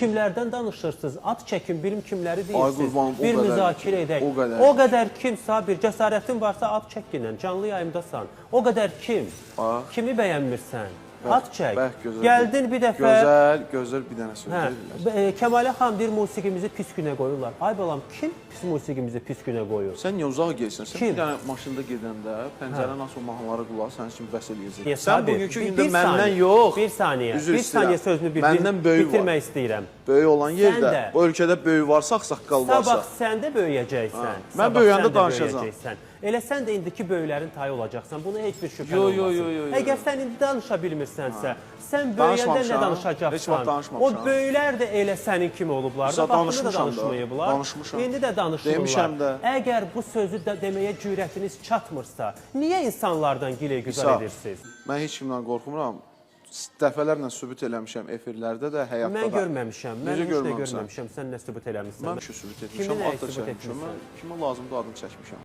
kimlərdən danışırsınız? Ad çəkin, bilim kimləri Ay deyirsiniz. qurban, o Bir qədər müzakirə ki, edək. o qədər. O qədər kimsə, bir cəsarətin varsa ad çək yenə, canlı yayımdasan. O qədər kim? Kimi bəyənmirsən? Ad çək. Gəldin bir dəfə. Gözəl bir dənə söz deyirlər. Kəmalə xan deyir, musiqimizi pis günə qoyurlar. Ay balam, kim pis musiqimizi pis günə qoyur? Sən niyə uzaq gəlsən? Sən bir dənə maşında gedəndə pəncərənin açıq mahnılara qulaq, sənin üçün bəs eləyəcək. Sən bugünkü gündə məndən yox. Bir saniyə sözünü bitirmək istəyirəm. Böyük olan yerdə, bu ölkədə böyük varsa, ağsaqqal varsa. Sabah sən də böyüyəcəksən. Mən böyüyəndə danışacağam. Elə sən də indiki böyüklərin tayı olacaqsan. Buna heç bir şübhən olmasın. Əgər sən indi danışa bilmirsənsə, sən böyüyəndə nə danışacaqsan? O böyüklər də elə sənin kimi olublar da, vaxtında da danışmayıblar. İndi də danışmırlar. Əgər bu sözü deməyə cürətiniz çatmırsa, niyə insanlardan gilə-güzar edirsiniz? Mən heç kimdən qorxmuram. Dəfələrlə sübut eləmişəm efirlərdə də, həyatda da. Mən görməmişəm, mən heç də görməmişəm. Sən nə sübut eləmişsən? Mən sübut etmişəm, ad da çəkmişəm. Kimə lazımdır adını çəkmişəm.